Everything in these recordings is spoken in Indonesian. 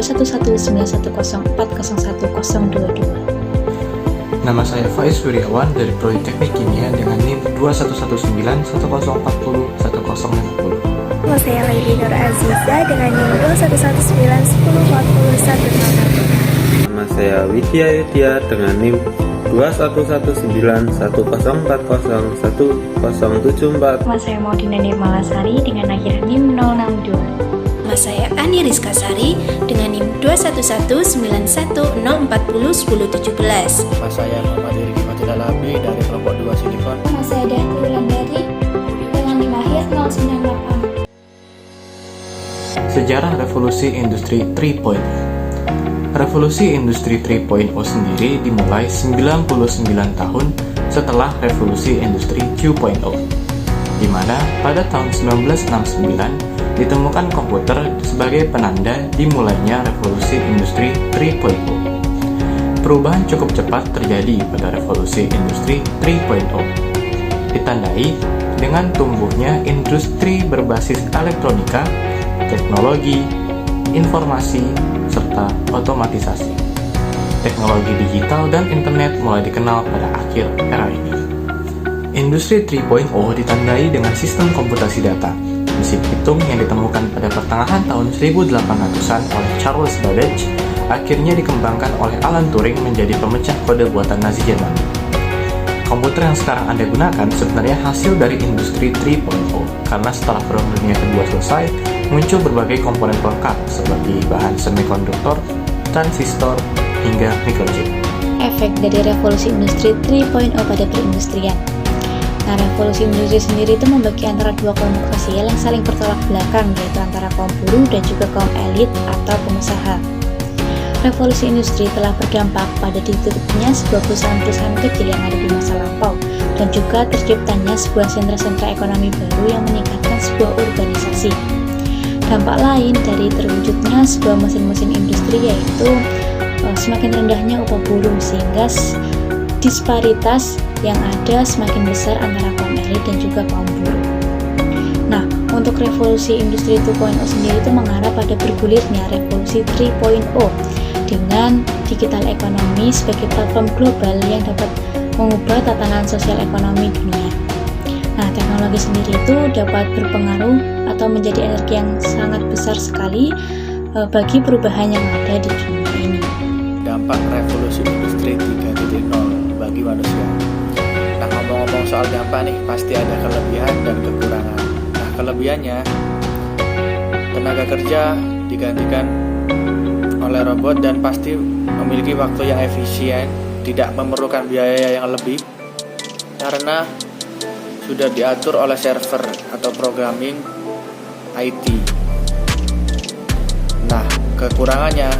21191040122. Nama saya Faiz Wiryawan dari Prodi Teknik Kimia dengan NIM 21191040150. Nama saya Laili Nur Aziza dengan NIM 21191040100. Nama saya Widya Yudya dengan NIM 21191401074. Nama saya Maudina Nirmalasari dengan akhir NIM 062. Nama saya Ani Rizka Sari dengan NIM 2119104011017. Nama saya Muhammad Riki Matidalabi dari kelompok 2 Silikon. Nama saya Dahti Wulandari dengan NIM akhir 098. Sejarah Revolusi Industri 3.0. Revolusi Industri 3.0 sendiri dimulai 99 tahun setelah Revolusi Industri 2.0, di mana pada tahun 1969 ditemukan komputer sebagai penanda dimulainya Revolusi Industri 3.0. Perubahan cukup cepat terjadi pada Revolusi Industri 3.0, ditandai dengan tumbuhnya industri berbasis elektronika, teknologi, informasi, serta otomatisasi. Teknologi digital dan internet mulai dikenal pada akhir era ini. Industri 3.0 ditandai dengan sistem komputasi data, mesin hitung yang ditemukan pada pertengahan tahun 1800-an oleh Charles Babbage, akhirnya dikembangkan oleh Alan Turing menjadi pemecah kode buatan Nazi Jerman. Komputer yang sekarang Anda gunakan sebenarnya hasil dari Industri 3.0, karena setelah Perang Dunia Kedua selesai, muncul berbagai komponen pelengkap seperti bahan semikonduktor, transistor, hingga microchip. Efek dari revolusi industri 3.0 pada perindustrian. Nah, revolusi industri sendiri itu membagi antara dua kelompok sosial yang saling bertolak belakang, yaitu antara kaum buruh dan juga kaum elit atau pengusaha. Revolusi industri telah berdampak pada ditutupnya sebuah perusahaan-perusahaan kecil yang ada di masa lampau, dan juga terciptanya sebuah sentra-sentra ekonomi baru yang meningkatkan sebuah urbanisasi. Dampak lain dari terwujudnya sebuah mesin-mesin industri yaitu semakin rendahnya upah buruh, sehingga disparitas yang ada semakin besar antara kaum elit dan juga kaum buruh. Nah, untuk revolusi industri 2.0 sendiri itu mengarah pada bergulirnya revolusi 3.0 dengan digital ekonomi sebagai platform global yang dapat mengubah tatanan sosial ekonomi dunia. Nah, teknologi sendiri itu dapat berpengaruh atau menjadi energi yang sangat besar sekali bagi perubahan yang ada di dunia ini. Dampak revolusi industri 3.0 bagi manusia. Nah, ngomong-ngomong soal dampak nih, pasti ada kelebihan dan kekurangan. Nah, kelebihannya, tenaga kerja digantikan oleh robot dan pasti memiliki waktu yang efisien, tidak memerlukan biaya yang lebih karena sudah diatur oleh server atau programming IT. Nah, kekurangannya,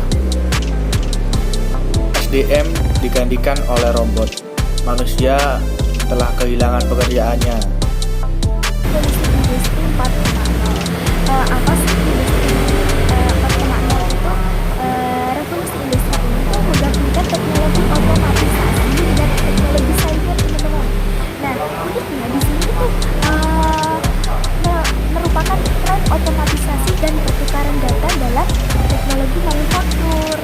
SDM digantikan oleh robot. Manusia telah kehilangan pekerjaannya. Revolusi industri 4.0. Apa sih industri 4.0 itu? Revolusi industri ini tuh menggabungkan teknologi otomatisasi dengan teknologi cyber, teman-teman. Nah, uniknya di sini tuh merupakan tren otomatisasi dan pertukaran data dalam teknologi manufaktur.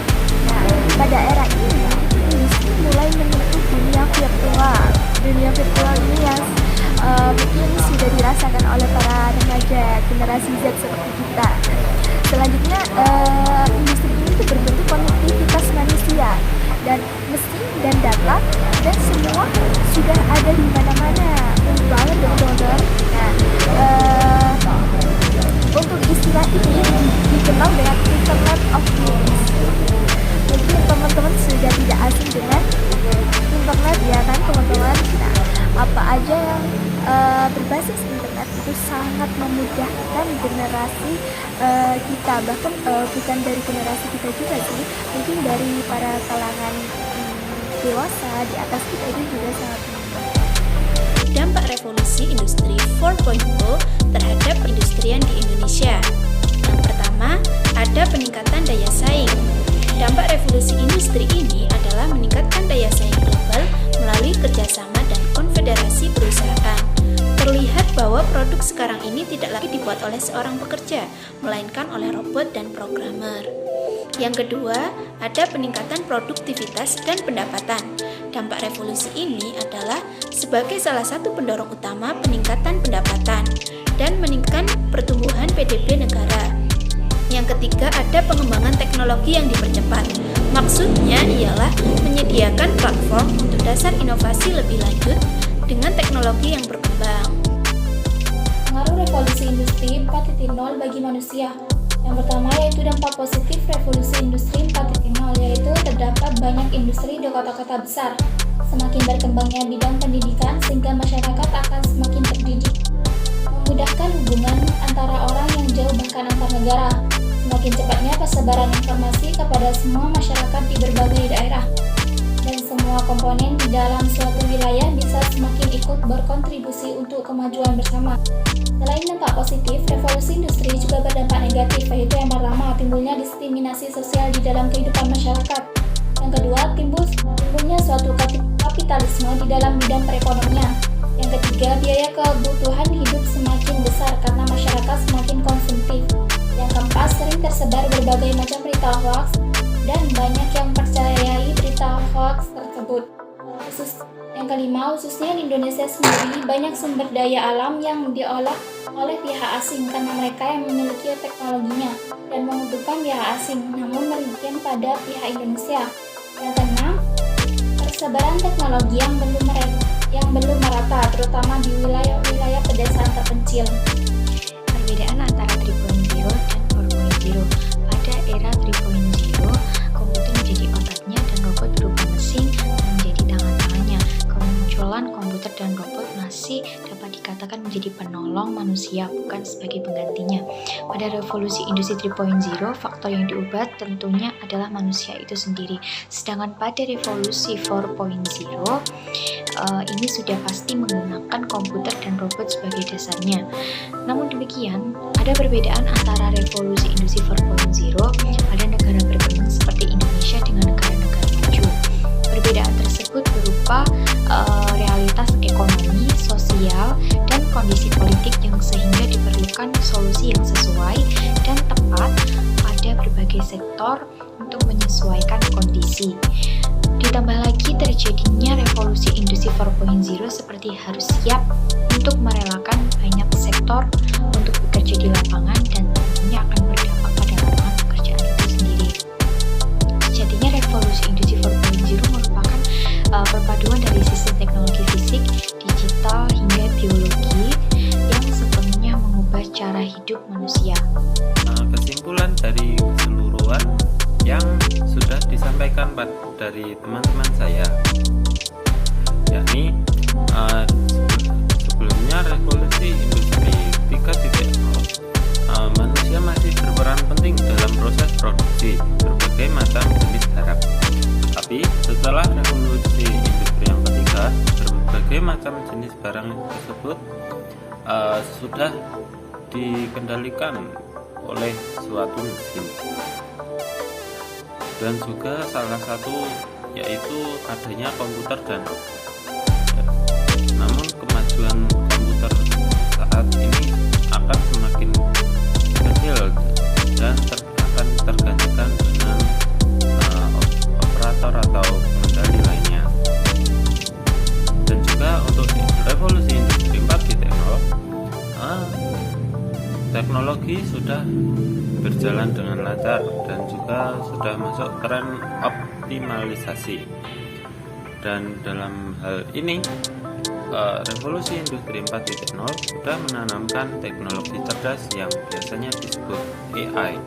Nah, pada era ini industri mulai menyentuh dunia virtual. Dunia virtual ini yang mungkin sudah dirasakan oleh para remaja generasi Z seperti kita. Selanjutnya, industri ini tuh berbentuk konektivitas manusia dan mesin dan data, dan semua sudah ada di mana-mana. Unik banget dong, teman-teman. Nah, untuk istilah ini dikenal dengan Internet of Things. Mungkin teman-teman sudah tidak asing dengan internet, ya kan teman-teman? Nah, apa aja yang berbasis internet itu sangat memudahkan generasi kita, bahkan bukan dari generasi kita juga sih, mungkin dari para kalangan dewasa di atas kita itu juga sangat memudahkan. Dampak revolusi industri 4.0 terhadap industrian di Indonesia. Yang pertama, ada peningkatan daya saing. Dampak revolusi industri ini adalah meningkatkan daya saing global melalui kerjasama dan konfederasi perusahaan. Terlihat bahwa produk sekarang ini tidak lagi dibuat oleh seorang pekerja, melainkan oleh robot dan programmer. Yang kedua, ada peningkatan produktivitas dan pendapatan. Dampak revolusi ini adalah sebagai salah satu pendorong utama peningkatan pendapatan dan meningkatkan pertumbuhan PDB negara. Yang ketiga, ada pengembangan teknologi yang dipercepat. Maksudnya ialah menyediakan platform untuk dasar inovasi lebih lanjut dengan teknologi yang berkembang. Pengaruh revolusi industri 4.0 bagi manusia. Yang pertama yaitu dampak positif revolusi industri 4.0, yaitu terdapat banyak industri di kota-kota besar. Semakin berkembangnya bidang pendidikan sehingga masyarakat akan semakin terdidik. Memudahkan hubungan antara orang yang jauh bahkan antar negara. Semakin cepatnya persebaran informasi kepada semua masyarakat di berbagai daerah. Dan semua komponen di dalam suatu wilayah bisa semakin ikut berkontribusi untuk kemajuan bersama. Selain dampak positif, revolusi industri juga berdampak negatif, yaitu yang pertama, timbulnya diskriminasi sosial di dalam kehidupan masyarakat. Yang kedua, timbulnya suatu kapitalisme di dalam bidang perekonomian. Yang ketiga, biaya kebutuhan hidup semakin besar karena masyarakat semakin konsumtif. Yang keempat, sering tersebar berbagai macam berita hoax dan banyak yang percayai berita hoax tersebut. Yang kelima, khususnya di Indonesia sendiri, banyak sumber daya alam yang diolah oleh pihak asing karena mereka yang memiliki teknologinya dan menguntungkan pihak asing, namun merugikan pada pihak Indonesia. Yang keenam, persebaran teknologi yang belum merata, terutama di wilayah-wilayah pedesaan terpencil. Perbedaan antara 3.0 dan 4.0. Pada era 3.0, komputer menjadi otaknya dan robot berupa mesin menjadi tangan-tangannya. Kemunculan komputer dan robot masih dapat dikatakan menjadi penolong manusia, bukan sebagai penggantinya. Pada revolusi industri 3.0, faktor yang diubah tentunya adalah manusia itu sendiri. Sedangkan pada revolusi 4.0, ini sudah pasti menggunakan komputer dan robot sebagai dasarnya. Namun demikian, ada perbedaan antara revolusi industri 4.0 pada negara berkembang seperti Indonesia dengan negara-negara maju. Perbedaan tersebut berupa realitas ekonomi, sosial, dan kondisi politik yang sehingga diperlukan solusi yang sesuai dan tepat pada berbagai sektor untuk menyesuaikan kondisi. Ditambah lagi terjadinya revolusi industri 4.0 seperti harus siap untuk merelakan banyak sektor untuk bekerja di lapangan dan tentunya akan berdampak pada lapangan pekerjaan itu sendiri. Sejatinya revolusi industri 4.0 merupakan perpaduan dari sistem teknologi fisik, digital, hingga biologi yang sepenuhnya mengubah cara hidup manusia. Kesimpulan dari keseluruhan yang sudah disampaikan dari teman-teman saya, yakni sebelumnya revolusi industri 3.0, manusia masih berperan penting dalam proses produksi berbagai macam jenis barang. Tetapi setelah revolusi industri yang ketiga, berbagai macam jenis barang tersebut sudah dikendalikan oleh suatu mesin. Dan juga salah satu yaitu adanya komputer dan robot. Namun kemajuan komputer saat ini akan semakin kecil dan akan tergantikan dengan operator atau pengendali lainnya. Dan juga untuk revolusi industri 4.0, teknologi sudah berjalan dengan lancar dan juga sudah masuk tren optimalisasi. Dan dalam hal ini revolusi industri 4.0 sudah menanamkan teknologi cerdas yang biasanya disebut AI.